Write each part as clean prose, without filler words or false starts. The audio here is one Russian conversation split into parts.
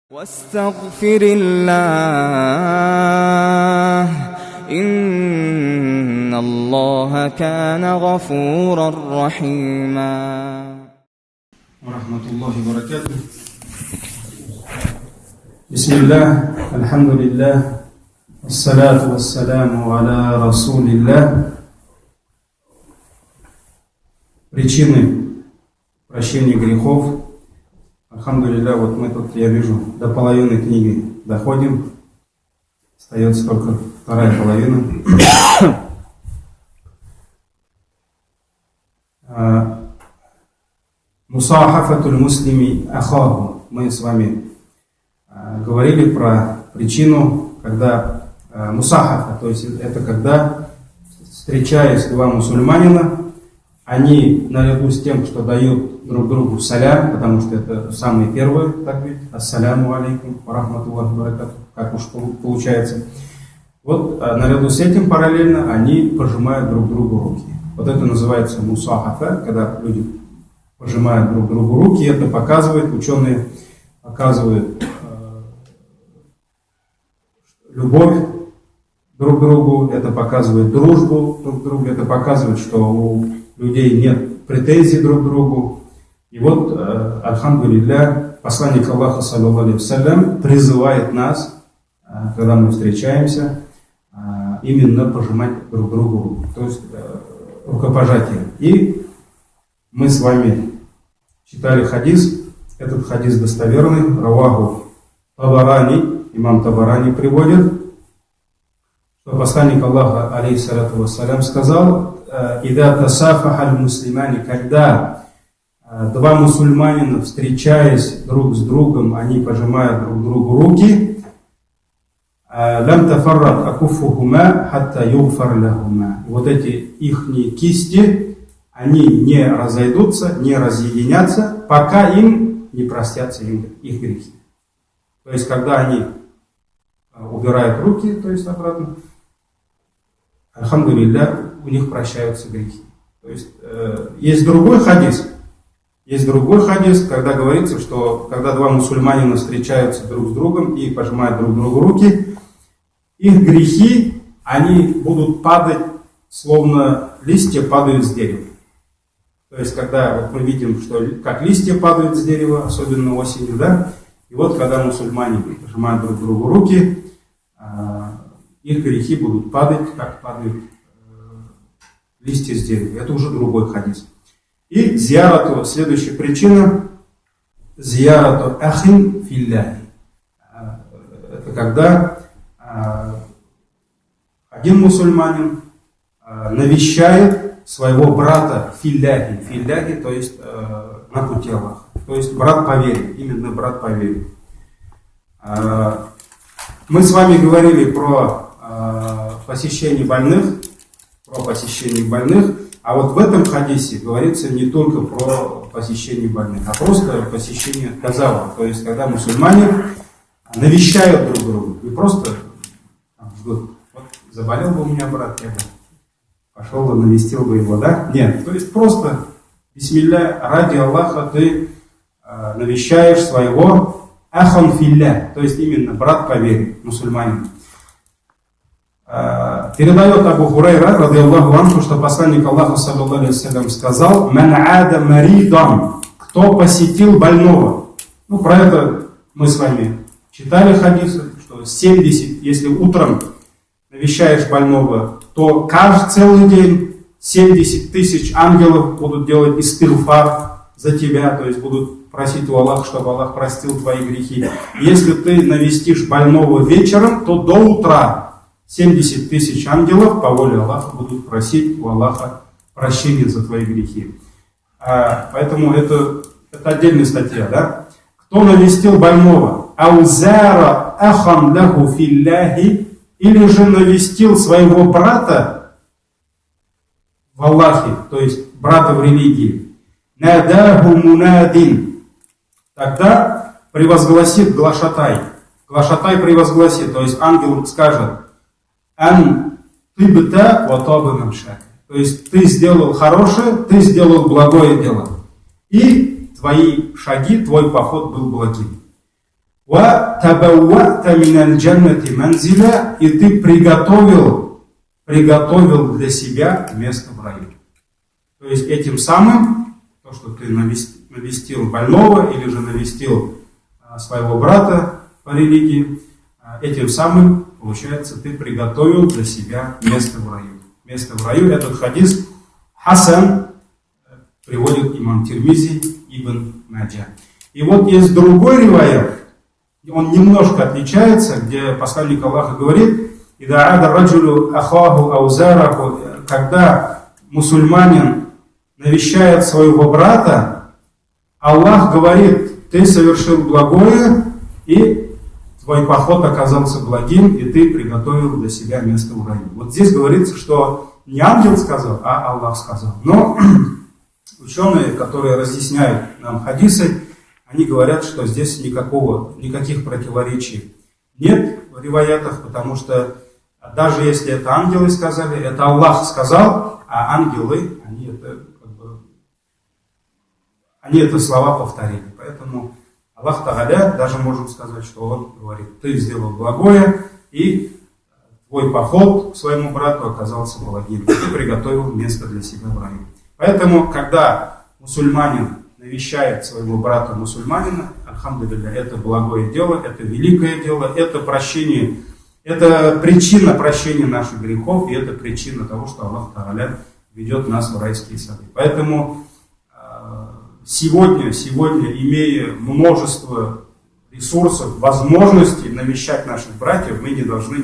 واستغفر الله إن الله كان غفورا رحيما. ورحمة الله وبركاته. بسم الله الحمد لله والصلاة والسلام على رسول الله. Причины прощения грехов. Альхамдулилля, вот мы тут, я вижу, до половины книги доходим. Остается только вторая половина. Мусахафатуль муслими ахаху. Мы с вами говорили про причину, когда мусахафа, то есть это когда, встречаясь два мусульманина, они наряду с тем, что дают друг другу салям, потому что это самые первые, так ведь, ассаляму алейкум, рахматуллахи баракату, как уж получается. Вот наряду с этим параллельно они пожимают друг другу руки. Вот это называется мусахафа, когда люди пожимают друг другу руки. Это показывает, ученые показывают любовь друг к другу, это показывает дружбу друг к другу, это показывает, что у людей нет претензий друг к другу. И вот, альхамдулилля, посланник Аллаха, саллаллаху алейхи вассалям, призывает нас, когда мы встречаемся, именно пожимать друг другу руку, то есть рукопожатие. И мы с вами читали хадис, этот хадис достоверный, раваху Табарани, имам Табарани приводит, что посланник Аллаха, алейхиссалату вассалям, сказал: «Ида тасафахаль муслимани», когда два мусульманина, встречаясь друг с другом, они пожимают друг другу руки, «Лям тафаррат акуфухума хатта югфар лахума». Вот эти ихние кисти, они не разойдутся, не разъединятся, пока им не простятся их грехи. То есть, когда они убирают руки, то есть обратно, альхамдулилля, у них прощаются грехи. То есть, есть другой хадис, когда говорится, что когда два мусульманина встречаются друг с другом и пожимают друг другу руки, их грехи, они будут падать, словно листья падают с дерева. То есть, когда вот мы видим, что как листья падают с дерева, особенно осенью, да, и вот когда мусульмане пожимают друг другу руки, их грехи будут падать, как падают листья с дерева. Это уже другой хадис. И зиярату, следующая причина, зиярату ахин филляхи. Это когда один мусульманин навещает своего брата филляхи. Филляхи, то есть на пути Аллаха. То есть брат по вере, именно брат по вере. Мы с вами говорили про посещение больных, а вот в этом хадисе говорится не только про посещение больных, а просто посещение казава, то есть когда мусульмане навещают друг друга, не просто ждут, вот заболел бы у меня брат, я бы пошел бы, навестил бы его, да? Нет, то есть просто, бисмилля, ради Аллаха ты навещаешь своего ахан филля, то есть именно брат по вере, мусульманин. Передает Абу Хурайра, радийаллаху анху, что посланник Аллаха, саллаллаху алейхи вассалям, сказал: «Ман ада маридан», кто посетил больного. Ну, про это мы с вами читали хадисы, что 70, если утром навещаешь больного, то каждый целый день 70 тысяч ангелов будут делать истигфар за тебя, то есть будут просить у Аллаха, чтобы Аллах простил твои грехи. Если ты навестишь больного вечером, то до утра 70 тысяч ангелов по воле Аллаха будут просить у Аллаха прощения за твои грехи. Поэтому это отдельная статья, да? Кто навестил больного? Аузара ахан лаху филляхи, или же навестил своего брата в Аллахе, то есть брата в религии. Надаху мунадин. Тогда превозгласит глашатай. Глашатай превозгласит, то есть ангел скажет: Ан тибта ва таба мамшак. То есть ты сделал хорошее, ты сделал благое дело. И твои шаги, твой поход был благим. Ва табауата миналь джаннати манзиля, и ты приготовил для себя место в раю. То есть этим самым, то, что ты навестил больного или же навестил своего брата по религии, этим самым, получается, ты приготовил для себя место в раю. Место в раю, этот хадис Хасан приводит имам Тирмизи, Ибн Маджа. И вот есть другой риваят, он немножко отличается, где посланник Аллаха говорит: когда мусульманин навещает своего брата, Аллах говорит: ты совершил благое, и твой поход оказался благим, и ты приготовил для себя место в раю. Вот здесь говорится, что не ангел сказал, а Аллах сказал. Но ученые, которые разъясняют нам хадисы, они говорят, что здесь никаких противоречий нет в риваятах, потому что даже если это ангелы сказали, это Аллах сказал, а ангелы, они это слова повторили. Поэтому Аллах Тааля даже можем сказать, что Он говорит: ты сделал благое, и твой поход к своему брату оказался благим, ты приготовил место для себя в раю. Поэтому, когда мусульманин навещает своего брата мусульманина, альхамдулилля, это благое дело, это великое дело, это прощение, это причина прощения наших грехов, и это причина того, что Аллах Тааля ведет нас в райские сады. Поэтому сегодня, имея множество ресурсов, возможностей навещать наших братьев, мы не должны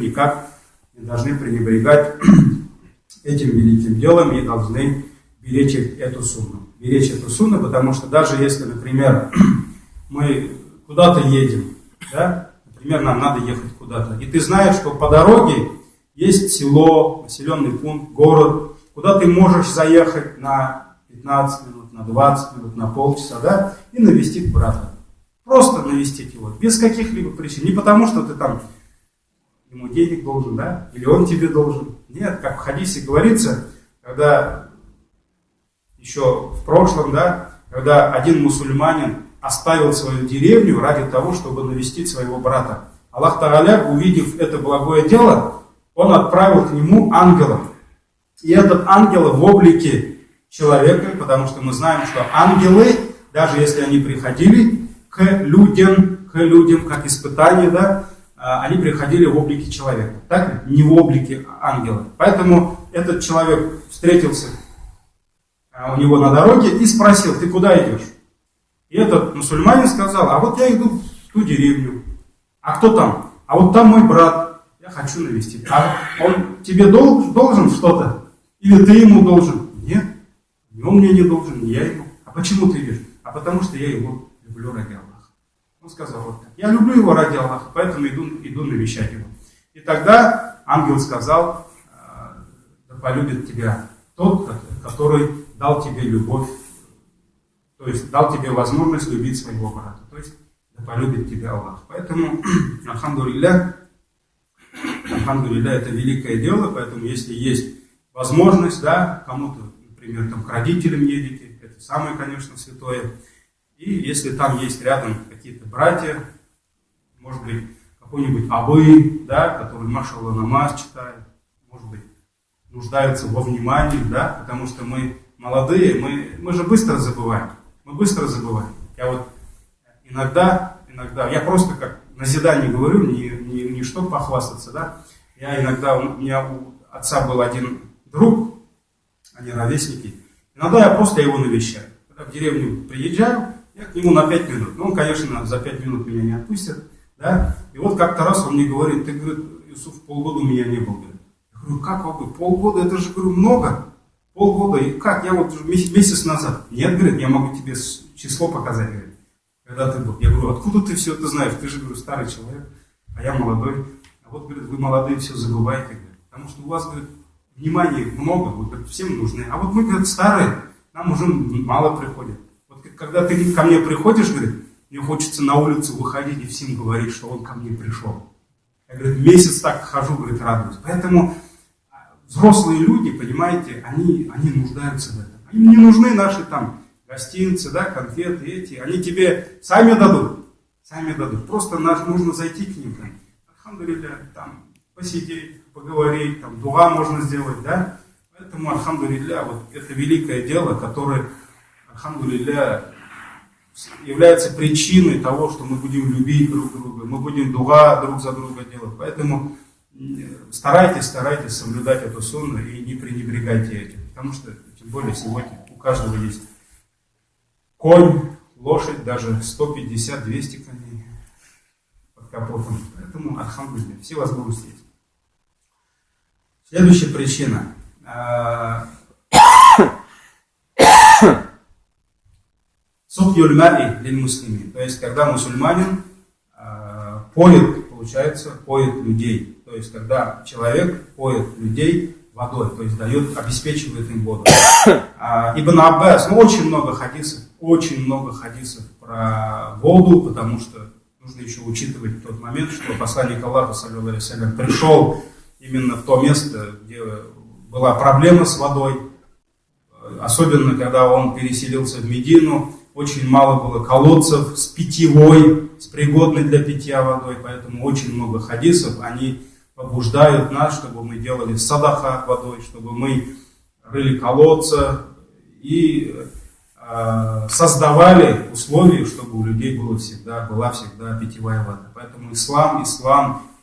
пренебрегать этим великим делом и должны беречь эту сунну, потому что даже если, например, мы куда-то едем, да, например, нам надо ехать куда-то, и ты знаешь, что по дороге есть село, населенный пункт, город, куда ты можешь заехать на 15 минут, на 20 минут, на полчаса, да, и навестить брата. Просто навестить его, без каких-либо причин. Не потому, что ты там ему денег должен, да, или он тебе должен. Нет, как в хадисе говорится, когда еще в прошлом, да, когда один мусульманин оставил свою деревню ради того, чтобы навестить своего брата. Аллах Тааля, увидев это благое дело, Он отправил к нему ангела. И этот ангел в облике человека, потому что мы знаем, что ангелы, даже если они приходили к людям как испытание, да, они приходили в облике человека, так? Не в облике ангела. Поэтому этот человек встретился у него на дороге и спросил: ты куда идешь? И этот мусульманин сказал: а вот я иду в ту деревню. А кто там? А вот там мой брат, я хочу навестить. А он тебе должен что-то? Или ты ему должен? Нет, ни он мне не должен, ни я ему. А почему ты идешь? А потому что я его люблю ради Аллаха. Он сказал вот так: я люблю его ради Аллаха, поэтому иду навещать его. И тогда ангел сказал: да полюбит тебя тот, который дал тебе любовь, то есть дал тебе возможность любить своего брата. То есть да полюбит тебя Аллах. Поэтому, альхамдулилля, это великое дело. Поэтому если есть возможность, да, кому-то, например, там, к родителям едете, это самое, конечно, святое. И если там есть рядом какие-то братья, может быть, какой-нибудь абы, да, который, машаллах, намаз читает, может быть, нуждаются во внимании, да, потому что мы молодые, мы же быстро забываем. Я вот иногда, я просто как назидание говорю, не чтобы похвастаться, да. Я иногда, у меня у отца был один друг, они ровесники, иногда я просто его навещаю. Когда в деревню приезжаю, я к нему на 5 минут. Ну, он, конечно, за 5 минут меня не отпустит, да. И вот как-то раз он мне говорит: ты, говорит, Юсуф, полгода у меня не был, говорит. Я говорю: как вы, полгода, это же, говорю, много. Полгода, и как? Я вот уже месяц назад. Нет, говорит, я могу тебе число показать, говорит, когда ты был. Я говорю: откуда ты все это знаешь? Ты же, говорю, старый человек, а я молодой. А вот, говорит, вы молодые все забываете, говорит, потому что у вас, говорит, внимания много, вы, говорит, всем нужны. А вот мы, говорит, старые, нам уже мало приходит. Вот когда ты ко мне приходишь, говорит, мне хочется на улицу выходить и всем говорить, что он ко мне пришел. Я, говорит, месяц так хожу, говорит, радуюсь. Поэтому взрослые люди, понимаете, они нуждаются в этом. Им не нужны наши там гостинцы, да, конфеты эти. Они тебе сами дадут. Сами дадут. Просто нужно зайти к ним, там, альхамдулилля, там, посидеть, поговорить, там, дуа можно сделать, да? Поэтому, альхамдулилля, вот это великое дело, которое, альхамдулилля, является причиной того, что мы будем любить друг друга, мы будем дуа друг за друга делать. Поэтому старайтесь соблюдать эту сунну и не пренебрегайте этим. Потому что, тем более, сегодня у каждого есть конь, лошадь, даже 150-200 коней под капотом. Поэтому, альхамдулилля, все возможности есть. Следующая причина. Сукьюль ма'i лиль муслимин. То есть, когда мусульманин поет, получается, поет людей. То есть, когда человек поет людей водой, то есть дает, обеспечивает им воду. Ибн Аббас, очень много хадисов про воду, потому что нужно еще учитывать тот момент, что посланник Аллаха, саллаллаху алейхи ва саллям, пришел именно в то место, где была проблема с водой. Особенно, когда он переселился в Медину, очень мало было колодцев с питьевой, с пригодной для питья водой, поэтому очень много хадисов, они побуждают нас, чтобы мы делали садаха водой, чтобы мы рыли колодца и создавали условия, чтобы у людей была всегда питьевая вода. Поэтому ислам,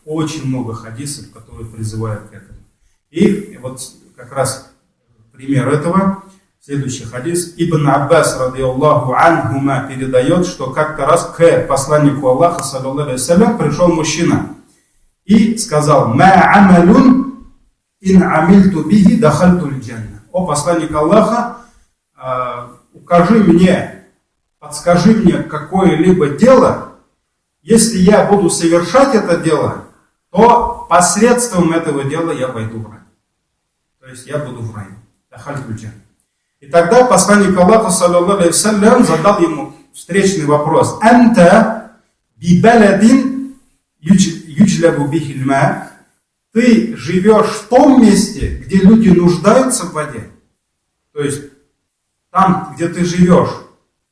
очень много хадисов, которые призывают к этому. И вот как раз пример этого, следующий хадис. Ибн Аббас, радиаллаху анхума, передает, что как-то раз к посланнику Аллаха, саллаллаху алейхи ва саллям, пришел мужчина и сказал: «Ма амалун ин амильту бихи дахальту ль-джанна». О посланник Аллаха, подскажи мне какое-либо дело, если я буду совершать это дело, то посредством этого дела я войду в рай. То есть я буду в раю. Дахальту ль-джанна. И тогда посланник Аллаха, саллаллаху алейхи ва саллям, задал ему встречный вопрос. «Анта би баладин юджлабу бихи ль-ма». Ты живешь в том месте, где люди нуждаются в воде. То есть там, где ты живешь,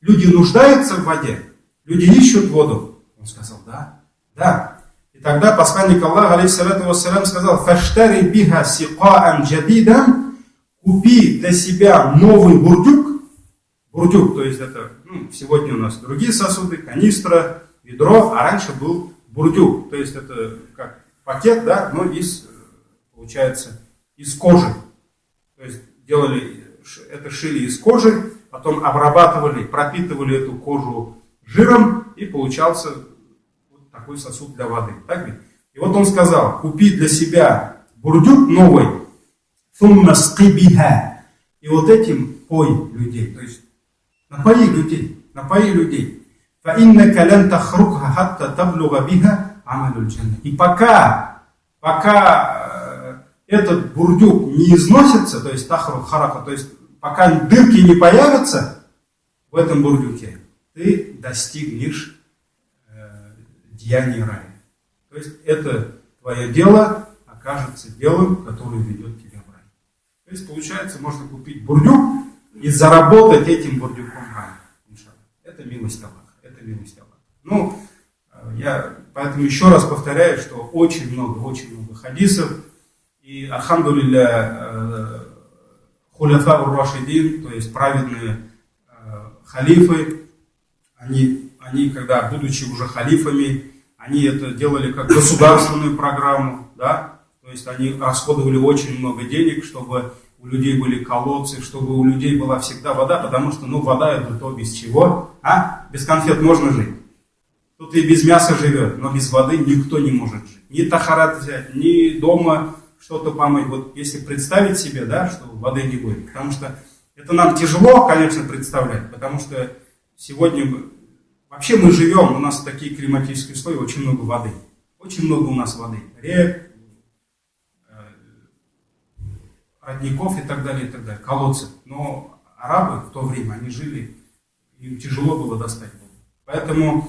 люди нуждаются в воде, люди ищут воду. Он сказал: да. И тогда посланник Аллаха, алейхиссалату вассалям, сказал: «Фаштари биха сикаан джадидан». Купи для себя новый бурдюк. Бурдюк, то есть это, сегодня у нас другие сосуды, канистра, ведро, а раньше был бурдюк. То есть это как пакет, да, но получается, из кожи. То есть шили из кожи, потом обрабатывали, пропитывали эту кожу жиром, и получался вот такой сосуд для воды. Так ведь? И вот он сказал: купи для себя бурдюк новый, сумма скибиха, и вот этим пой людей. То есть напои людей. Фаиннака лан тахрукха хатта таблуга биха амалуль джанна. И пока этот бурдюк не износится, то есть тахрук харака, то есть пока дырки не появятся в этом бурдюке, ты достигнешь деяния рая. То есть это твое дело окажется делом, которое ведет тебя в рай. То есть получается, можно купить бурдюк и заработать этим бурдюком рай. Это милость Аллаха. Я поэтому еще раз повторяю, что очень много хадисов. И альхамдулилля, хуляфа ур-рашидин, то есть праведные халифы, они когда, будучи уже халифами, они это делали как государственную программу, да? То есть они расходовали очень много денег, чтобы у людей были колодцы, чтобы у людей была всегда вода, потому что, вода это то без чего, без конфет можно жить. Тут и без мяса живет, но без воды никто не может жить. Ни тахарат взять, ни дома что-то помыть. Вот если представить себе, да, что воды не будет, потому что это нам тяжело, конечно, представлять, потому что сегодня вообще мы живем, у нас такие климатические условия, очень много воды. Очень много у нас воды. Рек, родников и так далее, колодцев. Но арабы в то время, они жили, им тяжело было достать воду. Поэтому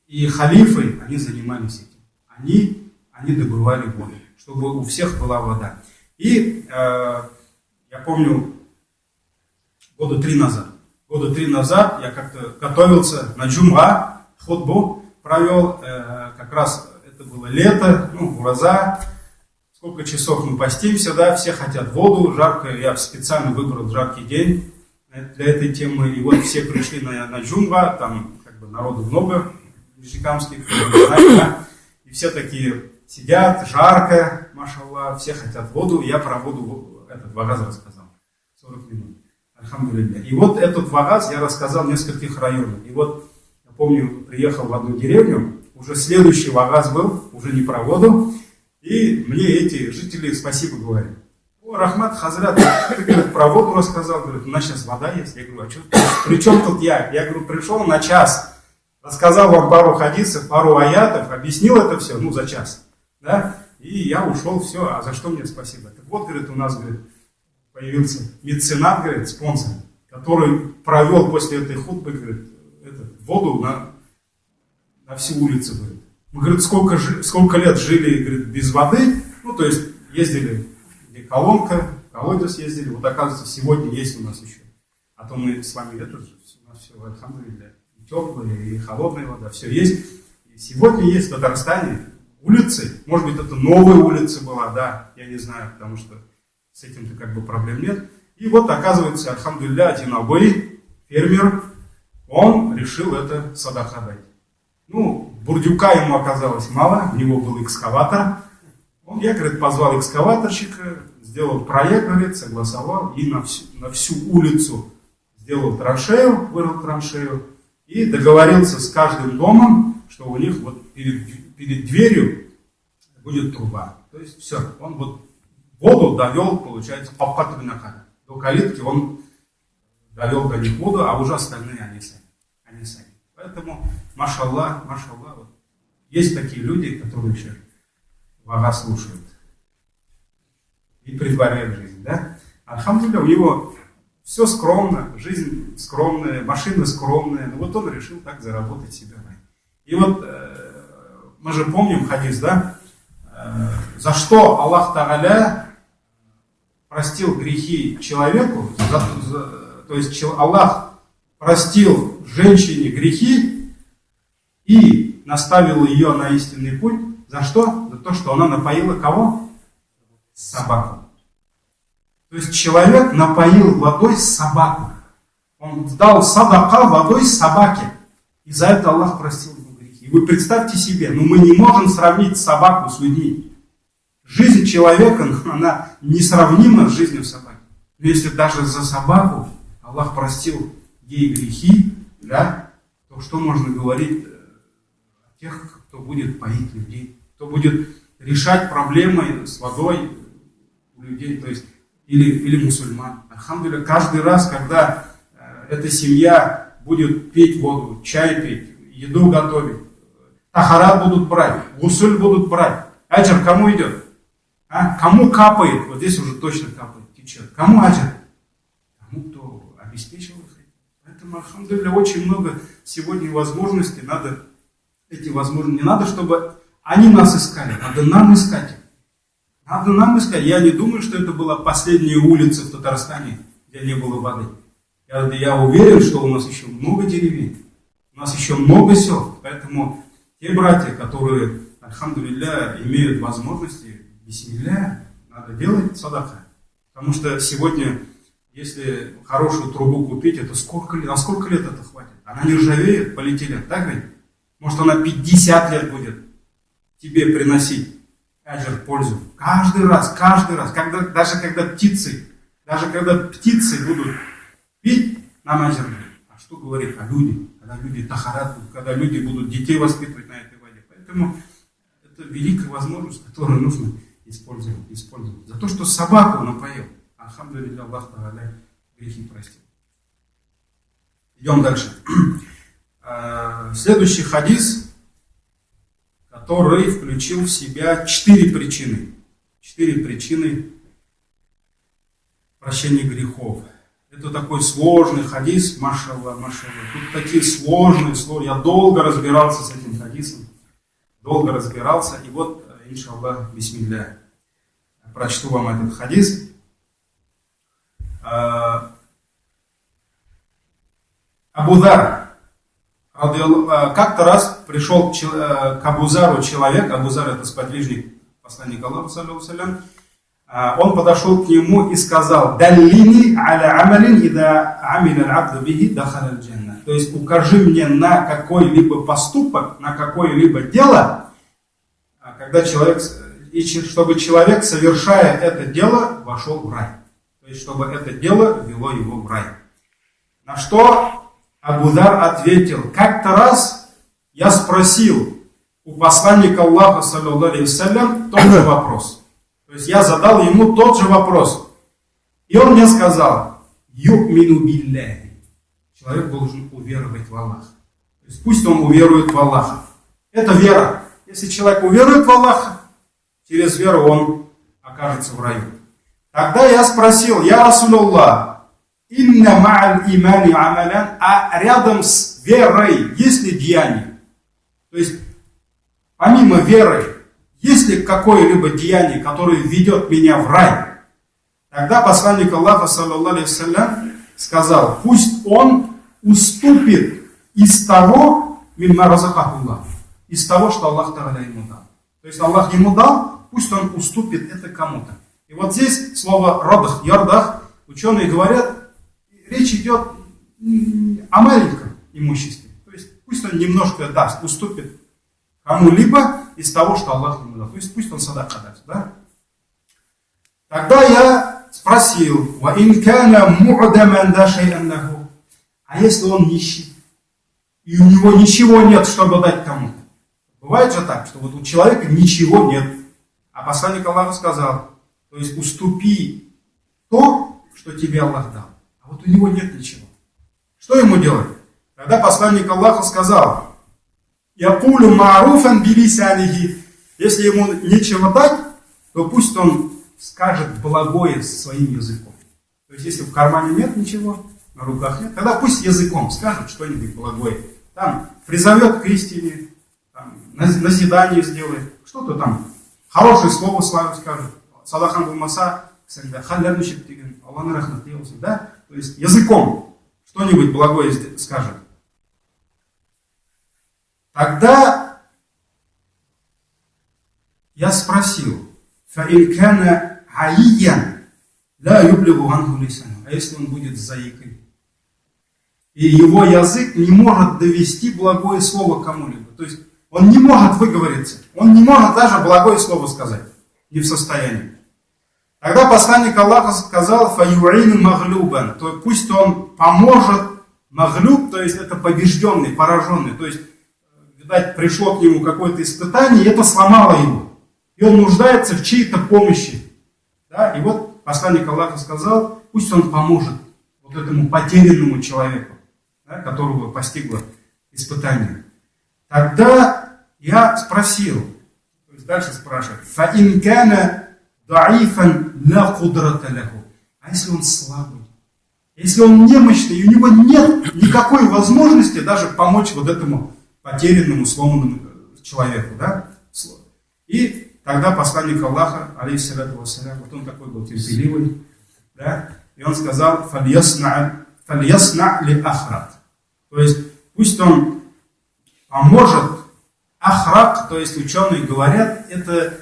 и халифы, они занимались этим. Они добывали воду, чтобы у всех была вода. И я помню, года три назад года 3 назад я как-то готовился на джумга, хутбу провел, как раз это было лето, гроза, сколько часов мы постимся, да, все хотят воду, жарко, я специально выбрал жаркий день для этой темы, и вот все пришли на джумга, там как бы народу много, нижнекамских, да, и все такие сидят, жарко, машаллах, все хотят воду, я про воду этот вагаз рассказал, 40 минут, альхамдулилля. И вот этот вагаз я рассказал в нескольких районах, и вот я помню, приехал в одну деревню, уже следующий вагаз был, уже не про воду, и мне эти жители спасибо говорят. О, Рахмат Хазрат, ты, говорит, про воду рассказал, говорит, у нас сейчас вода есть. Я говорю, а что? При чем тут я? Я говорю, пришел на час, рассказал вам пару хадисов, пару аятов, объяснил это все, за час. Да? И я ушел, все, а за что мне спасибо? Так вот, говорит, у нас, говорит, появился меценат, говорит, спонсор, который провел после этой хутбы, говорит, воду на всю улицу, говорит. Мы, говорит, сколько лет жили, говорит, без воды, то есть ездили, где колонка, колодец ездили, вот оказывается, сегодня есть у нас еще. А то мы с вами, у нас все, альхамдулилля, и теплая, и холодная вода, все есть. И сегодня есть в Татарстане улицы, может быть, это новая улица была, да, я не знаю, потому что с этим-то как бы проблем нет. И вот, оказывается, альхамдулилля, один абый, фермер, он решил это садаха дать. Бурдюка ему оказалось мало, у него был экскаватор. Я, говорит, позвал экскаваторщика, сделал проект, говорит, согласовал, и на всю улицу сделал траншею, вырыл траншею, и договорился с каждым домом, что у них вот перед дверью будет труба. То есть все, он вот воду довел, получается, до калитки он довел до них воду, а уже остальные они сами. Поэтому, машаллах, вот, есть такие люди, которые еще вага слушают и притворяют жизнь, да? Альхамдулилля, у него все скромно, жизнь скромная, машина скромная, но вот он решил так заработать себе. И вот мы же помним хадис, да? За что Аллах Тааля простил грехи человеку, то есть Аллах простил женщине грехи и наставил ее на истинный путь. За что? За то, что она напоила кого? Собаку. То есть человек напоил водой собаку. Он дал садака водой собаке. И за это Аллах простил ему грехи. И вы представьте себе, мы не можем сравнить собаку с людьми. Жизнь человека, она несравнима с жизнью собаки. Но если даже за собаку Аллах простил ей грехи, да, то что можно говорить о тех, кто будет поить людей, кто будет решать проблемы с водой у людей, то есть или мусульман. Альхамдулилля, каждый раз, когда эта семья будет пить воду, чай пить, еду готовить, тахарат будут брать, гусуль будут брать, аджр кому идет? Кому капает? Вот здесь уже точно капает, течет. Кому аджр? Тому, кто обеспечил их. Поэтому, альхамдулилля, очень много сегодня возможностей. Надо эти возможности. Не надо, чтобы они нас искали. Надо нам искать их. Надо нам искать. Я не думаю, что это была последняя улица в Татарстане, где не было воды. Я уверен, что у нас еще много деревень. У нас еще много сел. Поэтому те братья, которые, альхамдулилля, имеют возможности, бисмилля, надо делать садака. Потому что сегодня, если хорошую трубу купить, это на сколько лет это хватит? Она не ржавеет, полиэтилен, так ведь? Может, она 50 лет будет тебе приносить аджр, пользу. Каждый раз, даже когда птицы будут пить, нам аджр будет. А что говорит о людях? Когда люди тахарат, когда люди будут детей воспитывать на этой воде. Поэтому это великая возможность, которую нужно использовать. За то, что собаку напоил. Альхамдулилля, Аллах Тааля грехи простил. Идем дальше. Следующий хадис, который включил в себя 4 причины. 4 причины прощения грехов. Это такой сложный хадис, машаллах. Тут такие сложные. Я долго разбирался с этим хадисом. И вот, иншаллах, бисмилля, прочту вам этот хадис. Абу Зар, как-то раз пришел к Абу Зару человек, Абу Зар это сподвижник посланника Аллаха, саллаллаху алейхи. Он подошел к нему и сказал: «Даллини аля амалин, ида амиля абду бихи дахаля аль-джанна». То есть укажи мне на какой-либо поступок, на какое-либо дело, когда человек, и чтобы человек, совершая это дело, вошел в рай. То есть чтобы это дело вело его в рай. На что Абу Дар ответил: как-то раз я спросил у посланника Аллаха, саллаллаху алейхи вассалям, тот же вопрос. То есть я задал ему тот же вопрос. И он мне сказал: ю'мину билляхи. Человек должен уверовать в Аллаха. То есть пусть он уверует в Аллаха. Это вера. Если человек уверует в Аллаха, через веру он окажется в раю. Тогда я спросил: я Расулуллах, инна ма'аль имани амалян, а рядом с верой есть ли деяние? То есть помимо веры, есть ли какое-либо деяние, которое ведет меня в рай? Тогда посланник Аллаха, саллаллаху алейхи вассалям, сказал: пусть он уступит из того, из того, что Аллах Та'аля ему дал. То есть Аллах ему дал, пусть он уступит это кому-то. И вот здесь слово родах, ярдах, ученые говорят, речь идет о маленьком имуществе. То есть пусть он немножко даст, уступит кому-либо из того, что Аллах ему дал. То есть пусть он садака даст. Да? Тогда я спросил: а если он нищий, и у него ничего нет, чтобы дать кому-то? Бывает же так, что вот у человека ничего нет. А посланник Аллаха сказал: то есть уступи то, что тебе Аллах дал. А вот у него нет ничего. Что ему делать? Тогда посланник Аллаха сказал: «Якулю ма'руфан билисанихи». Если ему нечего дать, то пусть он скажет благое своим языком. То есть если в кармане нет ничего, на руках нет, тогда пусть языком скажет что-нибудь благое. Там призовет к истине, там, назидание сделает, что-то там, хорошее слово скажет. Садахан булмаса, Аллах рахмат делался, да? То есть языком что-нибудь благое скажет. Тогда я спросил: а если он будет заикой, и его язык не может довести благое слово кому-либо, то есть он не может выговориться, он не может даже благое слово сказать, не в состоянии. Тогда посланник Аллаха сказал: фаюрину маглюбан, то пусть он поможет маглюб, то есть это побежденный, пораженный, то есть видать, пришло к нему какое-то испытание, и это сломало его. И он нуждается в чьей-то помощи. Да? И вот посланник Аллаха сказал: пусть он поможет вот этому потерянному человеку, да, которого постигло испытание. Тогда я спросил, то есть дальше спрашивает: «Фаин кана даифан ла кудрата лаху». А если он слабый? Если он немощный, и у него нет никакой возможности даже помочь вот этому потерянному, сломанному человеку, да? И тогда посланник Аллаха, алейхиссалату вассалям, вот он такой был терпеливый, да? И он сказал: фальясна ли ахрат. То есть пусть он поможет. Ахрак, то есть ученые говорят, это,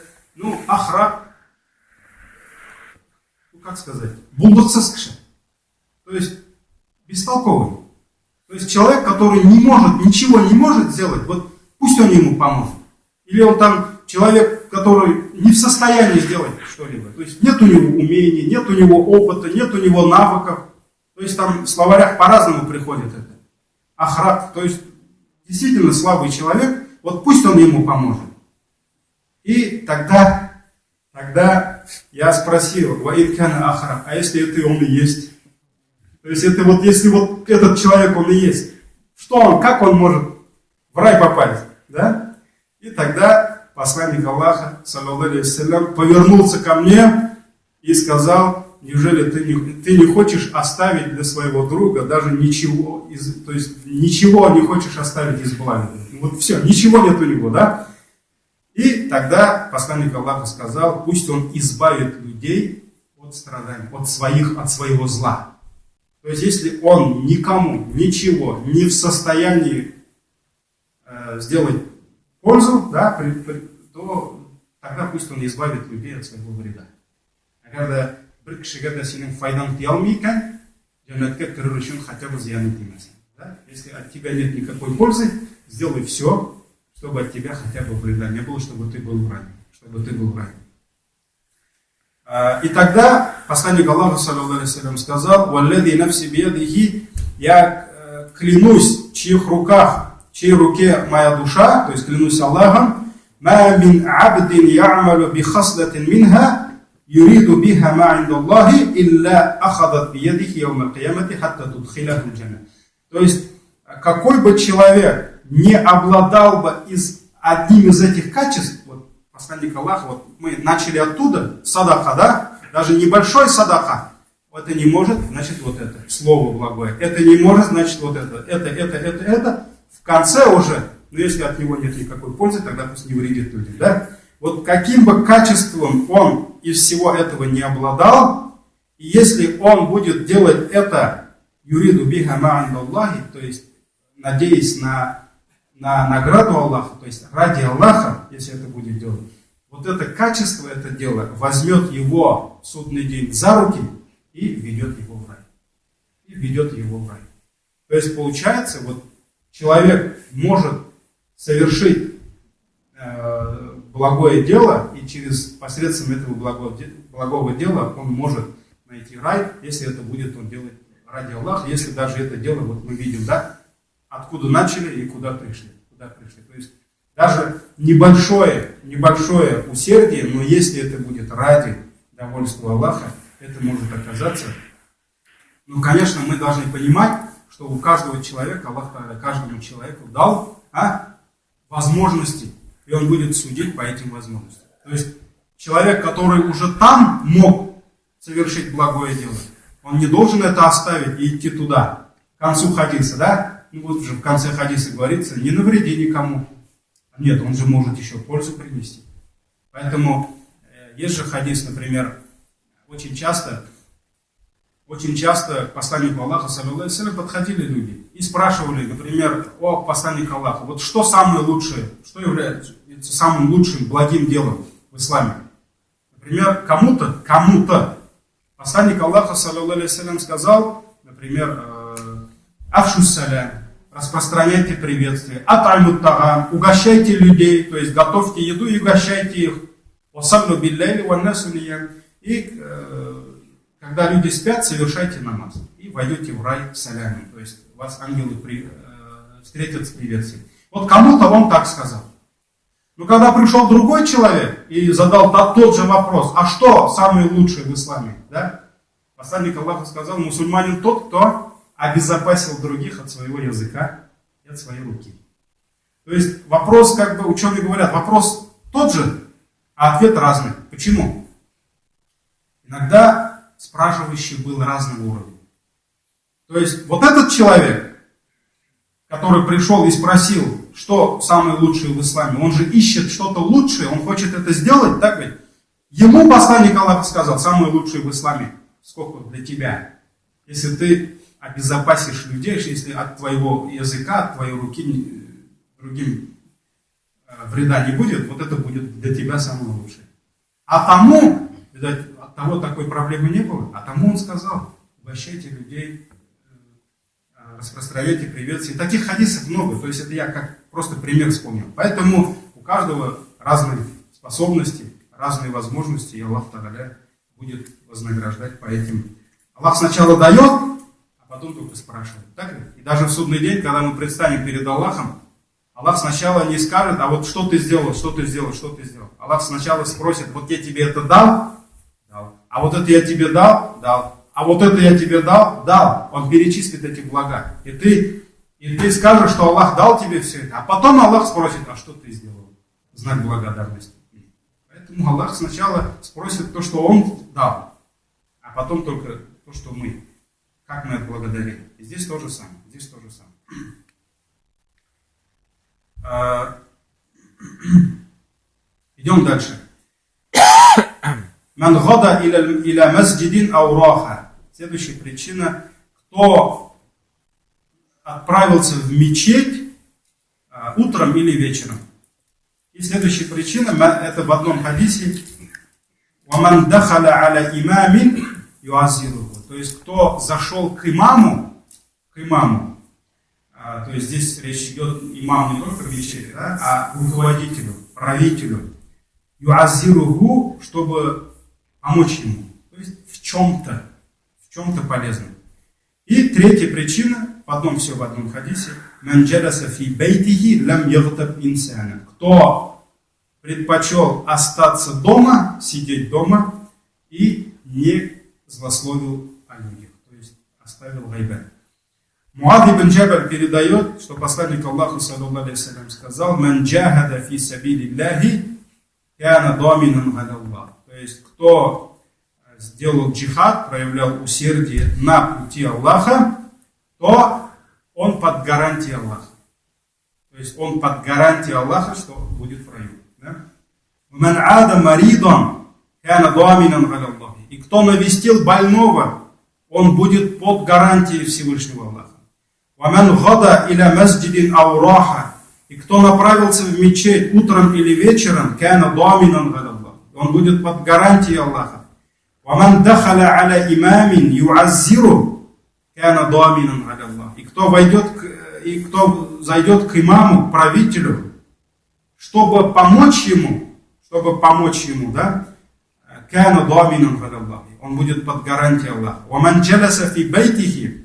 ахрак, как сказать, булдыксыз. То есть бестолковый. То есть человек, который ничего не может сделать, вот пусть он ему поможет. Или он там человек, который не в состоянии сделать что-либо. То есть нет у него умения, нет у него опыта, нет у него навыков. То есть там в словарях по-разному приходит это. Ахрак, то есть действительно слабый человек, вот пусть он ему поможет. И тогда я спросил: ваидкана ахрак, а если это он и есть? То есть это вот, если вот этот человек он и есть, что он, как он может в рай попасть? Да? И тогда посланник Аллаха, саллаллаху алейхи вассалям, повернулся ко мне и сказал: неужели ты не хочешь оставить для своего друга даже ничего, то есть ничего не хочешь оставить из блага? Вот все, ничего нет у него, да? И тогда посланник Аллаха сказал: пусть он избавит людей от страданий, от своего зла. То есть, если он никому ничего не в состоянии сделать пользу, да, то тогда пусть он избавит людей от своего вреда. Когда bir kishiga da sening foydang tiyolmay ekan, jannatga kirir uchun хотя бы зияны тимасang. Да? Если от тебя нет никакой пользы, сделай все, чтобы от тебя хотя бы вреда не было, чтобы ты был в раю. И тогда посланник Аллаха, саллаллаху алейхи ва саллям, сказал: «Валлади нафси биядихи», я клянусь, в чьей руке моя душа, то есть клянусь Аллахом, «Ма мин абдин я'малу би хаслатин минха, юриду биха ма индаллахи, илля ахадат биядихи яума киямати, хатта тудхилаху джанна». То есть, какой бы человек не обладал бы одним из этих качеств, вот посланник Аллаха, вот мы начали оттуда, садака, да, даже небольшой садака, это не может, значит вот это, слово благое, это не может, значит вот это, в конце уже, но если от него нет никакой пользы, тогда пусть не вредит людям, да. Вот каким бы качеством он из всего этого не обладал, и если он будет делать это юриду биха ма индаллахи, то есть надеясь на награду Аллаха, то есть ради Аллаха, если это будет делать, вот это качество, это дело возьмет его в судный день за руки и ведет его в рай. То есть получается, вот человек может совершить благое дело, и посредством этого благого дела он может найти рай, если это будет он делать ради Аллаха, если даже это дело, вот мы видим, да, откуда начали и куда пришли. То есть даже небольшое усердие, но если это будет ради довольства Аллаха, это может оказаться. Ну, конечно, мы должны понимать, что у каждого человека, Аллах каждому человеку дал возможности, и он будет судить по этим возможностям. То есть человек, который уже там мог совершить благое дело, он не должен это оставить и идти туда, к концу хадиса, да? Ну вот уже в конце хадиса говорится: не навреди никому. Нет, он же может еще пользу принести. Поэтому есть же хадис, например, очень часто к посланнику Аллаха, саллаллаху алейхи ва саллям, подходили люди и спрашивали, например: о, посланник Аллаха, вот что самое лучшее, что является самым лучшим благим делом в исламе? Например, кому-то посланник Аллаха, саллаллаху алейхи ва саллям, сказал, например, афшу салям, распространяйте приветствие, ат'амут тагам, угощайте людей, то есть готовьте еду и угощайте их. Вассаллю билляйли ваннасу ниян. И когда люди спят, совершайте намаз. И войдете в рай салямом. То есть вас ангелы встретят с приветствием. Вот кому-то он так сказал. Но когда пришел другой человек и задал тот же вопрос: а что самое лучшее в исламе? Да? Посланник Аллаха сказал: мусульманин тот, кто обезопасил других от своего языка и от своей руки. То есть вопрос, как бы ученые говорят, вопрос тот же, а ответ разный. Почему? Иногда спрашивающий был разного уровня. То есть вот этот человек, который пришел и спросил, что самое лучшее в исламе, он же ищет что-то лучшее, он хочет это сделать, так ведь? Ему посланник Аллаха сказал: самое лучшее в исламе, сколько для тебя, если ты обезопасишь людей, если от твоего языка, от твоей руки другим вреда не будет, вот это будет для тебя самое лучшее. А тому, видать, от того такой проблемы не было, а тому он сказал: угощайте людей, распространяйте приветствия. Таких хадисов много, то есть это я как просто пример вспомнил. Поэтому у каждого разные способности, разные возможности, и Аллах Тааля будет вознаграждать по этим. Аллах сначала дает, а потом только спрашивает. Так ли? И даже в судный день, когда мы предстанем перед Аллахом, Аллах сначала не скажет: а вот что ты сделал, что ты сделал, что ты сделал. Аллах сначала спросит: вот я тебе это дал? Дал. А вот это я тебе дал? Дал. А вот это я тебе дал? Дал. Он перечислит эти блага. И ты скажешь, что Аллах дал тебе все это. А потом Аллах спросит: а что ты сделал? Знак благодарности. Поэтому Аллах сначала спросит то, что Он дал. А потом только то, что мы. Как мы отблагодарим. И здесь то же самое. Идем дальше. Ман гада иля масджидин ау раха. Следующая причина: кто отправился в мечеть утром или вечером. И следующая причина, это в одном хадисе, وَمَنْ دَخَلَ عَلَى إِمَامٍ يُعَزِّرُهُ. То есть, кто зашел к имаму, то есть здесь речь идет имам не только в мечети, да, а руководителю, правителю, юазируху, чтобы помочь ему, то есть в чем-то полезном. И третья причина, все в одном хадисе, «Ман джаласа фи бейтихи лам ягтаб инсана». Кто предпочел остаться дома, сидеть дома и не злословил о людях, то есть оставил гайбат. Муад ибн Джабаль передает, что посланник Аллаха саллаллаху алейхи ва сказал: «Ман джахада фи сабилиллахи кана даминан аля Аллах». То есть, кто сделал джихад, проявлял усердие на пути Аллаха, то он под гарантией Аллаха. То есть, он под гарантией Аллаха, что будет в раю. «Ман ада маридон кана даминан аля Аллах». И кто навестил больного, он будет под гарантией Всевышнего Аллаха. «Ваман гада иля масджидин ау раха». И кто направился в мечеть утром или вечером, кана даминан аля Аллах. Он будет под гарантией Аллаха. «Ваман дахаля аля имамин юаззиру кана даминан аля Аллах». И кто зайдет к имаму, к правителю, чтобы помочь ему, да, кана даминан аля Аллах. Он будет под гарантией Аллаха. «Ваман джаласа фи бейтихи».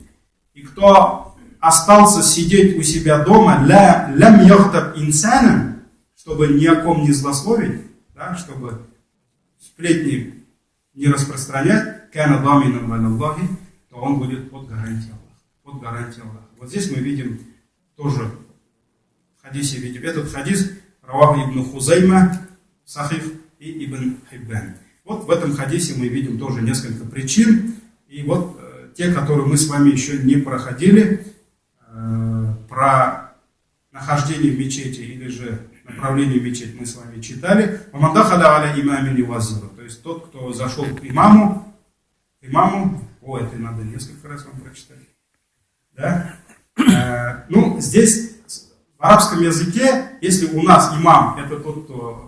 И кто остался сидеть у себя дома, лям яхтаб инсаном, чтобы ни о ком не злословить, да, чтобы сплетни не распространять, кана даминан аля Аллахи, то он будет под гарантией Аллаха. Вот здесь мы видим тоже в хадисе, этот хадис равах ибн Хузайма, Сахих и ибн Хиббан. Вот в этом хадисе мы видим тоже несколько причин. И вот те, которые мы с вами еще не проходили, про нахождение в мечети или же направление в мечеть мы с вами читали. То есть тот, кто зашел к имаму, это надо несколько раз вам прочитать. Да? Здесь в арабском языке, если у нас имам, это тот, кто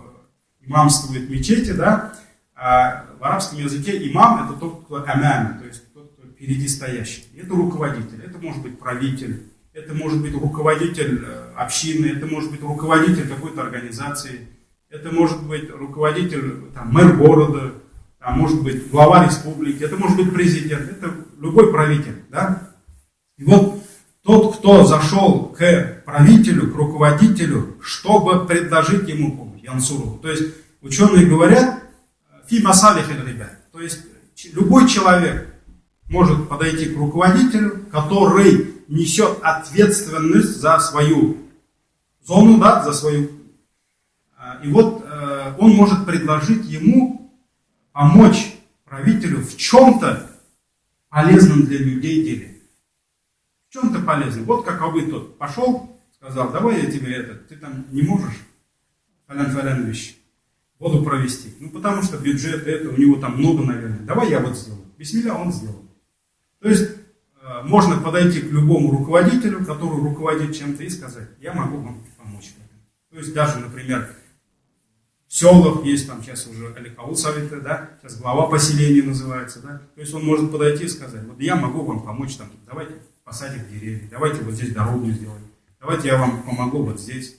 имамствует в мечети, да, в арабском языке имам это тот, кто амам, то есть тот, кто впереди стоящий. Это руководитель, это может быть правитель, это может быть руководитель общины, это может быть руководитель какой-то организации, это может быть руководитель, мэр города, может быть глава республики, это может быть президент, это любой правитель. Да? И вот тот, кто зашел к правителю, к руководителю, чтобы предложить ему помощь, янсуру. То есть ученые говорят, фи масалих аль-рибад. То есть любой человек может подойти к руководителю, который несет ответственность за свою зону, да, за свою. И вот он может предложить ему помочь правителю в чем-то полезном для людей деле. В чем-то полезном. Вот каковы тот пошел, сказал, давай я тебе ты там не можешь фалян вещи, воду провести. Потому что бюджет у него там много, наверное. Давай я вот сделаю. Бисмилля, он сделал. То есть можно подойти к любому руководителю, который руководит чем-то, и сказать, я могу вам помочь. То есть даже, например, в селах есть там сейчас уже Аликаул Советы, да, сейчас глава поселения называется, да. То есть он может подойти и сказать, вот я могу вам помочь, там, давайте посадим деревья, давайте вот здесь дорогу сделаем, давайте я вам помогу вот здесь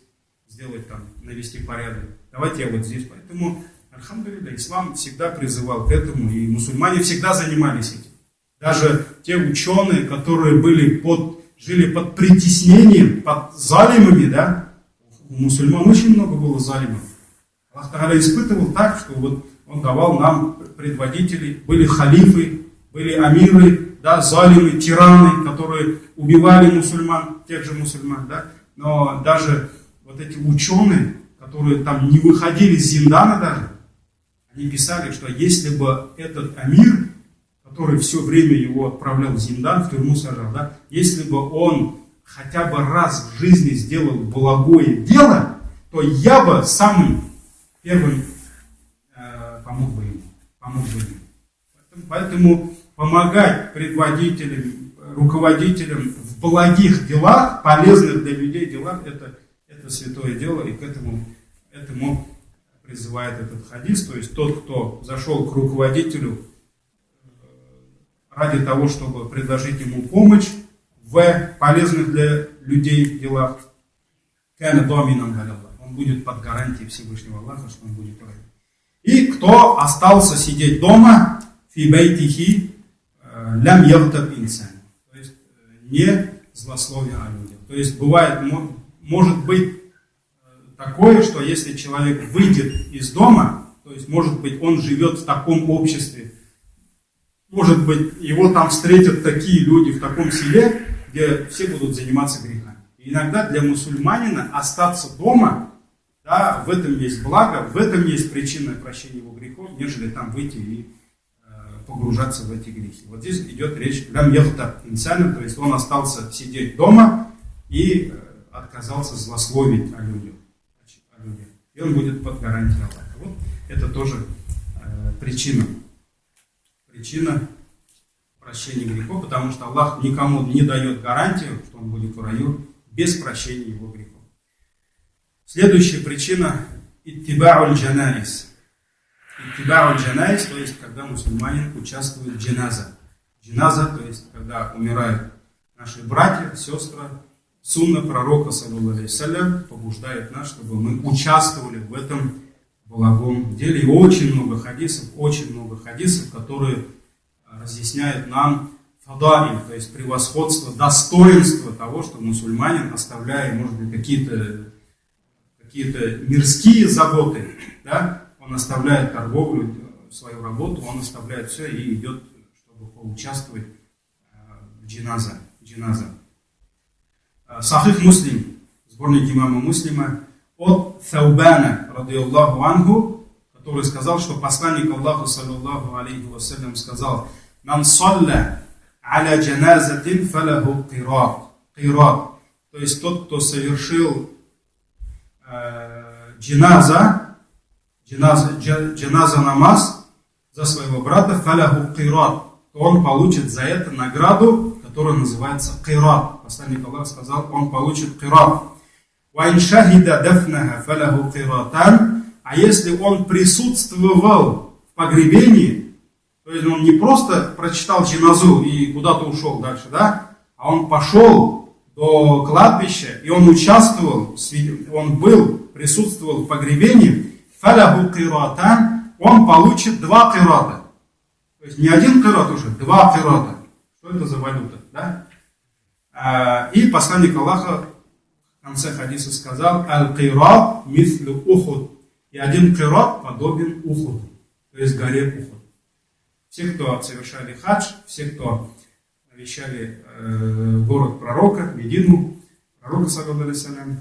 сделать, там, навести порядок, давайте я вот здесь. Поэтому, альхамдулилля, ислам всегда призывал к этому, и мусульмане всегда занимались этим. Даже те ученые, которые жили под притеснением, под залимами, да, у мусульман очень много было залимов. Аллах Та'аля испытывал так, что вот он давал нам предводителей, были халифы, были амиры, да, залимы, тираны, которые убивали мусульман, тех же мусульман, да. Но даже вот эти ученые, которые там не выходили из зиндана даже, они писали, что если бы этот амир, который все время его отправлял в зиндан, в тюрьму сажал, да, если бы он хотя бы раз в жизни сделал благое дело, то я бы самым первым помог бы ему. Поэтому помогать предводителям, руководителем в благих делах, полезных для людей делах, это святое дело, и к этому призывает этот хадис. То есть тот, кто зашел к руководителю ради того, чтобы предложить ему помощь в полезных для людей делах, он будет под гарантией Всевышнего Аллаха, что он будет рад. И кто остался сидеть дома, фи байтихи лям явтаб инсан, то есть не злословие о людях. То есть бывает, может быть такое, что если человек выйдет из дома, то есть может быть он живет в таком обществе, может быть его там встретят такие люди в таком селе, где все будут заниматься грехами. И иногда для мусульманина остаться дома, да, в этом есть благо, в этом есть причина прощения его грехов, нежели там выйти и погружаться в эти грехи. Вот здесь идет речь лям яхта инсану, то есть он остался сидеть дома и отказался злословить о людях. И он будет под гарантией Аллаха. Вот это тоже причина прощения грехов, потому что Аллах никому не дает гарантию, что он будет в раю без прощения его грехов. Следующая причина – иттиба'уль джанаис. Иттиба'уль джанаис, то есть когда мусульманин участвует в джаназа. Джаназа, то есть когда умирают наши братья, сестры. Сунна пророка, саллаллаху алейхи вассалям, побуждает нас, чтобы мы участвовали в этом благом деле. И очень много хадисов, которые разъясняют нам фадаиль, то есть превосходство, достоинство того, что мусульманин, оставляя, может быть, какие-то мирские заботы, да, он оставляет торговлю, свою работу, он оставляет все и идет, чтобы поучаствовать в джаназа. Сахих Муслим, сборник имама Муслима, от Таубана, радиаллаху анху, который сказал, что посланник Аллаха, саллаллаху алейхи вассалям, сказал: «Ман салля аля джаназатин фалаху қират». То есть тот, кто совершил джаназа намаз за своего брата, фалаху қират, то он получит за это награду, которая называется қират. Посланник Аллаха сказал, он получит қират. «Вайн шахида дафнаха фалаху қиратан». А если он присутствовал в погребении, то есть он не просто прочитал джаназу и куда-то ушел дальше, да, а он пошел до кладбища, и он участвовал, присутствовал в погребении, фалаху қиратан, он получит 2 қирата. То есть не 1 қират уже, 2 қирата. Что это за валюта? Да? И посланник Аллаха в конце хадиса сказал: «Аль-қират мислю Ухуд». И 1 қират подобен Ухуду, то есть горе Ухуд. Все, кто совершали хадж, все, кто навещали город пророка, Медину, пророка, саллаллаху алейхи вассалям,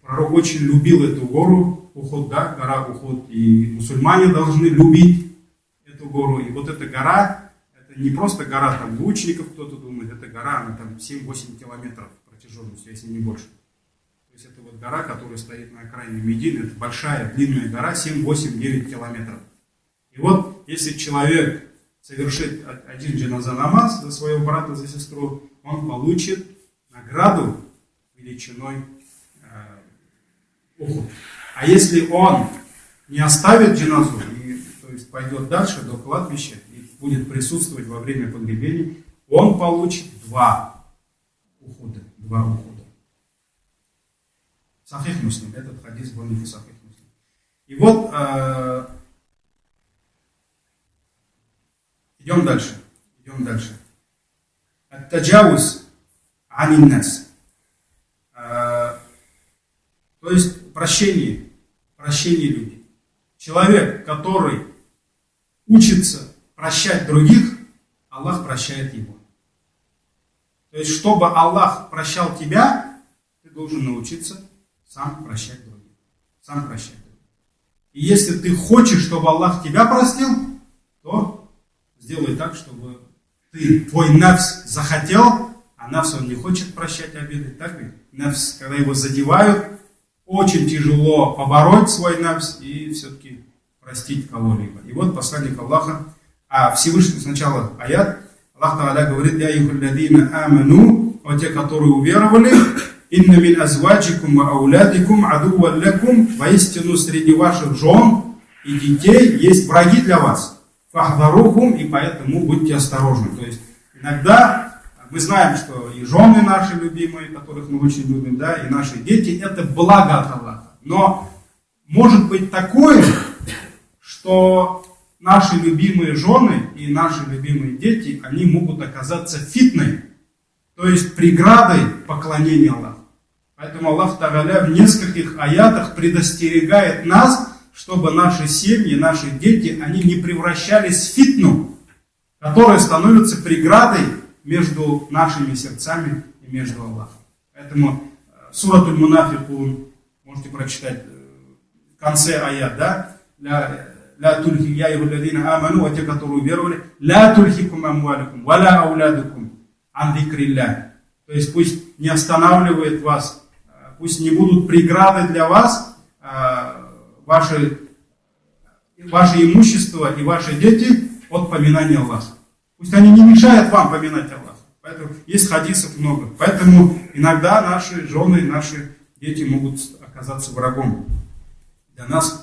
пророк очень любил эту гору Ухуд, да, гора Ухуд, и мусульмане должны любить эту гору. И вот эта гора, это не просто гора там лучников, кто-то думает, это гора, она там 7-8 километров протяженностью, если не больше. То есть это вот гора, которая стоит на окраине Медины, это большая, длинная гора, 7-8-9 километров. И вот, если человек совершит один джаназа намаз за своего брата, за сестру, он получит награду величиной Ухуд. А если он не оставит джаназу, то есть пойдет дальше до кладбища и будет присутствовать во время погребения, он получит 2 Ухуда. Сахих Муслим, этот хадис сборник Сахих Муслим. И вот идем дальше. Ат-таджауз анин-нас. То есть прощение людей. Человек, который учится прощать других, Аллах прощает его. То есть, чтобы Аллах прощал тебя, ты должен научиться сам прощать других. И если ты хочешь, чтобы Аллах тебя простил, то сделай так, чтобы твой нафс захотел, а нафс он не хочет прощать обиды. Так ведь? Нафс, когда его задевают, очень тяжело побороть свой нафс и все-таки простить кого-либо. И вот посланник Аллаха, Всевышний сначала аят, Аллах Та'аля говорит: «Я юхалладина аману», о те, которые уверовали, «Инна мин азваджикум ва аулядикум адувван лакум», воистину среди ваших жен и детей есть враги для вас. Фахдарухум, и поэтому будьте осторожны. То есть иногда мы знаем, что и жены наши любимые, которых мы очень любим, да, и наши дети, это благо от Аллаха. Но может быть такое, что наши любимые жены и наши любимые дети, они могут оказаться фитной, то есть преградой поклонения Аллаху. Поэтому Аллах Та'аля в нескольких аятах предостерегает нас, чтобы наши семьи, наши дети, они не превращались в фитну, которая становится преградой между нашими сердцами и между Аллахом. Поэтому сурат Аль-Мунафикун, можете прочитать в конце аят, да? «Ля тульхи я юхалладина аману», а те, которые уверовали, «Ля тульхикум амваликум, валя аулядукум ан зикрилля». То есть пусть не останавливает вас, пусть не будут преграды для вас ваше имущество и ваши дети от поминания Аллаха. Пусть они не мешают вам поминать Аллаха. Поэтому есть хадисов много. Поэтому иногда наши жены, наши дети могут оказаться врагом для нас.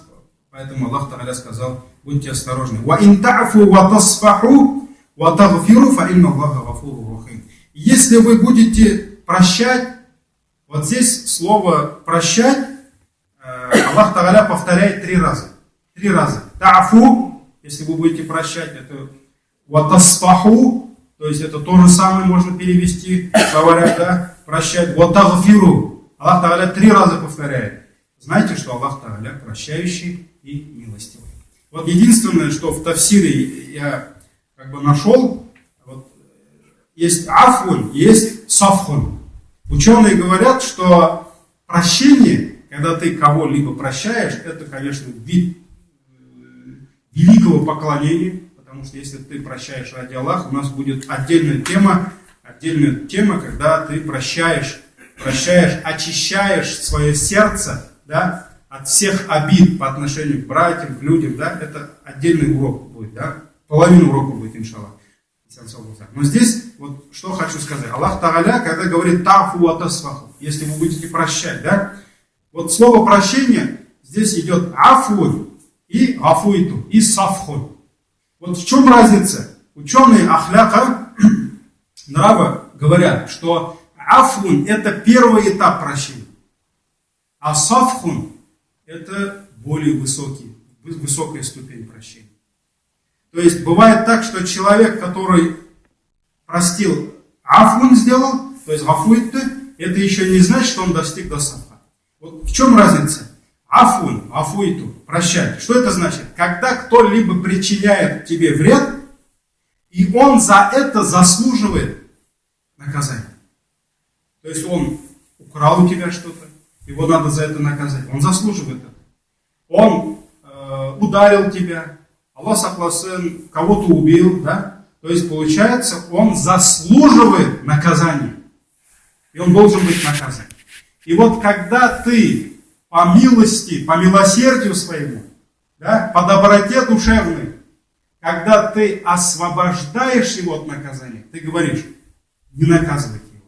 Поэтому Аллах Та'аля сказал: будьте осторожны. وَإِن تَعْفُوا وَتَصْفَحُوا وَتَغْفِرُوا فَإِنَّ اللَّهَ غَفُورٌ رَحِيمٌ. Если вы будете прощать, вот здесь слово прощать Аллах Та'аля повторяет 3 раза. 3 раза. Та'фу, если вы будете прощать, это ватасфаху, то есть это то же самое можно перевести, говорят, да, прощать. Ватагфиру. Аллах Та'аля 3 раза повторяет. Знаете, что Аллах Та'аля прощающий и милостивый. Вот единственное, что в тафсире я нашел, вот, есть афун, есть сафхун. Ученые говорят, что прощение, когда ты кого-либо прощаешь, это, конечно, вид великого поклонения, потому что если ты прощаешь ради Аллаха, у нас будет отдельная тема, когда ты прощаешь, очищаешь свое сердце, да, от всех обид по отношению к братьям, к людям, да, это отдельный урок будет, да, половина урока будет, иншаллах. Но здесь, вот что хочу сказать, Аллах Та'аля, когда говорит тафу ва тасфаху, если вы будете прощать, да, вот слово прощение, здесь идет афун и афуиту, и сафхун. Вот в чем разница? Ученые ахляка, нрава, говорят, что афун это первый этап прощения, а сафхун это более высокая ступень прощения. То есть бывает так, что человек, который простил, афун сделал, то есть афуиту, это еще не значит, что он достиг до сафха. Вот в чем разница? Афун, афуиту, прощать. Что это значит? Когда кто-либо причиняет тебе вред, и он за это заслуживает наказание. То есть он украл у тебя что-то, его надо за это наказать. Он заслуживает это. Он ударил тебя, Аллах сакласын, кого-то убил, да? То есть получается, он заслуживает наказания. И он должен быть наказан. И вот когда ты по милости, по милосердию своему, да, по доброте душевной, когда ты освобождаешь его от наказания, ты говоришь: не наказывайте его.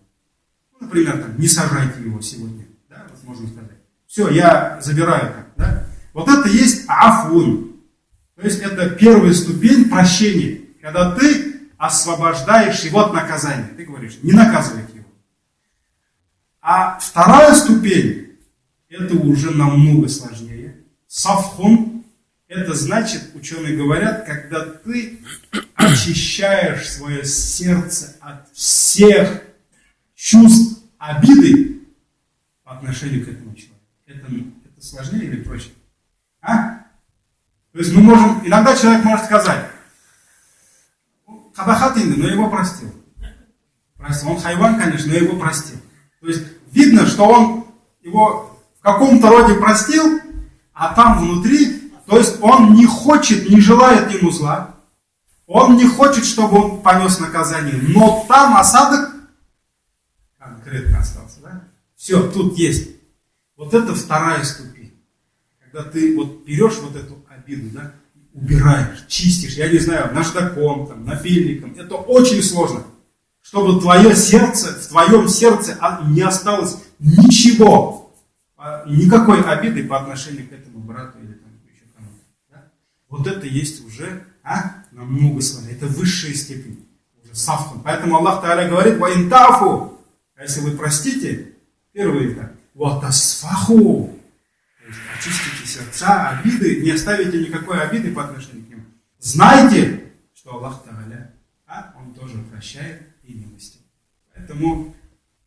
Ну, например, там, не сажайте его сегодня, да, вот можно сказать. Все, я забираю это, да. Вот это есть афун. То есть это первая ступень прощения, когда ты освобождаешь его от наказания. Ты говоришь: не наказывайте его. А вторая ступень, это уже намного сложнее. Сафхун, это значит, ученые говорят, когда ты очищаешь свое сердце от всех чувств обиды по отношению к этому человеку. Это сложнее или проще? А? То есть мы можем, иногда человек может сказать: Кабахат инды, но его простил. Он хайван, конечно, но его простил. То есть видно, что он его в каком-то роде простил, а там внутри, то есть он не хочет, не желает ему зла, он не хочет, чтобы он понес наказание, но там осадок конкретно остался, да? Все, тут есть. Вот это вторая ступень. Когда ты вот берешь вот эту обиду, да, убираешь, чистишь, я не знаю, наждаком, там, напильником. Это очень сложно. Чтобы в твоем сердце не осталось ничего, никакой обиды по отношению к этому брату или там, еще кому-то. Да? Вот это есть уже намного сложнее. Это высшая степень. Уже сафхун. Поэтому Аллах Та'аля говорит: «Ваинтафу». А если вы простите, первый этап. «Ватасфаху». То есть очистите сердца, обиды, не оставите никакой обиды по отношению к нему. Знайте, что Аллах Та'аля, Он тоже прощает и милостив. Поэтому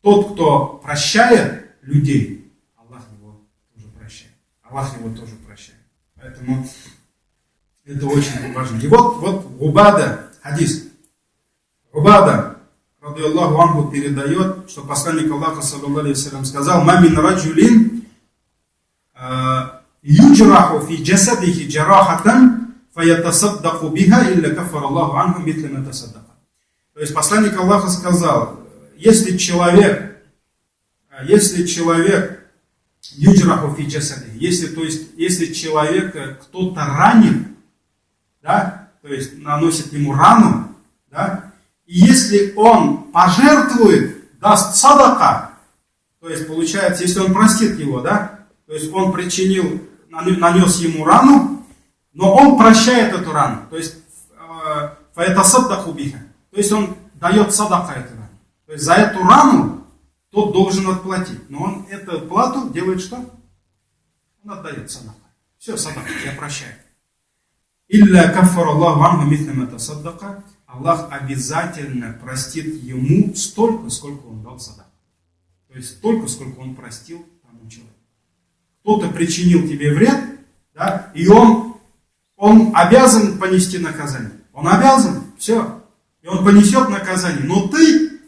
тот, кто прощает людей, Аллах его тоже прощает. Аллах его тоже прощает. Поэтому это очень важно. И вот Убада, хадис. Убада, ради Аллаху анху, передает, что посланник Аллаха, саллаллаху алейхи вассалям, сказал: «Мамин раджулин юджраху фи джасадихи джарахатан фаятасаддаку биха илля кафар Аллаху анху митля ма тасаддака». То есть посланник Аллаха сказал: если человек юджраху фи джасадихи, если человека кто-то ранит, да, то есть наносит ему рану, да, и если он пожертвует, даст садака, то есть получается, если он простит его, да, то есть он нанес ему рану, но он прощает эту рану, то есть фаятасаддаку биха, то есть он дает садака эту рану. То есть за эту рану тот должен отплатить, но он эту плату делает что? Он отдает садака. Все, садака, я прощаю. Илля каффар Аллаху анху митля ма тасаддака. Аллах обязательно простит ему столько, сколько он дал садаку. То есть столько, сколько он простил тому человеку. Кто-то причинил тебе вред, да, и он обязан понести наказание. Он обязан, все. И он понесет наказание. Но ты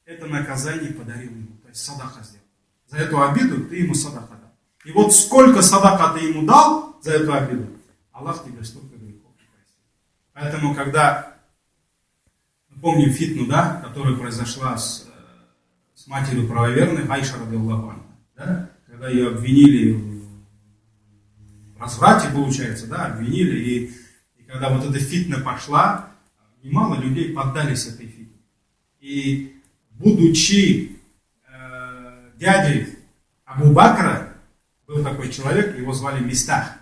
это наказание подарил ему. То есть садака сделал. За эту обиду ты ему садака дал. И вот сколько садака ты ему дал за эту обиду, Аллах тебе столько грехов простит. Поэтому, когда помним фитну, да, которая произошла с матерью правоверной, Айша ради Аллаху анха, да, когда ее обвинили в разврате, получается, да, обвинили, и когда вот эта фитна пошла, немало людей поддались этой фитне. И будучи дядей Абу Бакра, был такой человек, его звали Мистах.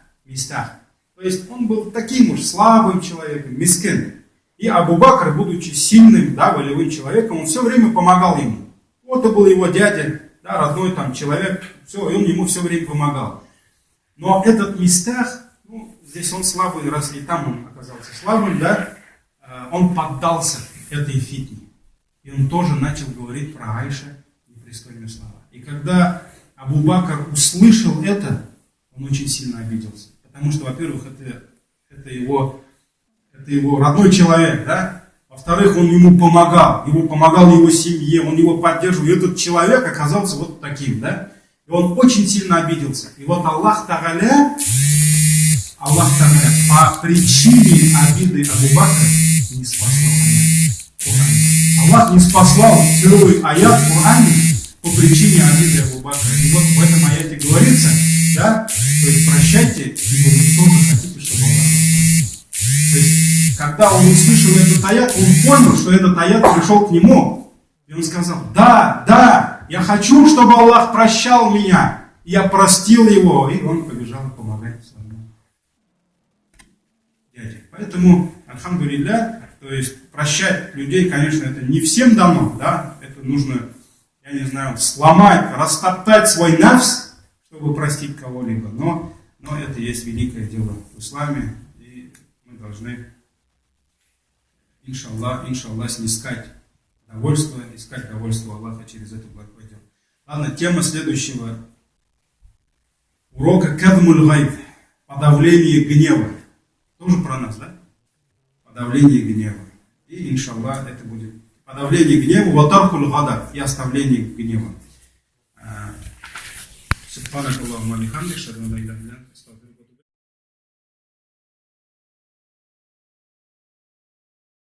То есть он был таким уж слабым человеком, мискин. И Абу Бакр, будучи сильным, да, волевым человеком, он все время помогал ему. Вот это был его дядя, да, родной там человек, все, и он ему все время помогал. Но этот Мистах, здесь он слабый, раз и там он оказался слабым, да, он поддался этой фитне. И он тоже начал говорить про Айша непристойные слова. И когда Абу Бакр услышал это, он очень сильно обиделся. Потому что, во-первых, это его родной человек, да? Во-вторых, он ему помогал его семье, он его поддерживал. И этот человек оказался вот таким, да? И он очень сильно обиделся. И вот Аллах Та'аля по причине обиды Абу Бакра не спасал аят. Аллах не спасал первый аят в Коране по причине обиды Абу Бакра. И вот в этом аяте говорится, да, то есть прощайте, ибо вы тоже хотите, чтобы Аллах вас простил. То есть, когда он услышал этот аят, он понял, что этот аят пришел к нему. И он сказал: да, я хочу, чтобы Аллах прощал меня. И я простил его. И он побежал помогать своему дяде. Поэтому, альхамдулилля, то есть прощать людей, конечно, это не всем дано, да, это нужно, я не знаю, сломать, растоптать свой нафс, чтобы простить кого-либо, но это есть великое дело в исламе, и мы должны, иншаллах, искать довольство Аллаха через это благое дело. Ладно, тема следующего урока — кадмуль гайб, подавление гнева. Тоже про нас, да? Подавление гнева. И, иншаллах, это будет подавление гнева, ватаркуль гадаб, и оставление гнева. Субханакаллахумма ва бихамдик, ашхаду ан ла иляха илля анта, астагфирука.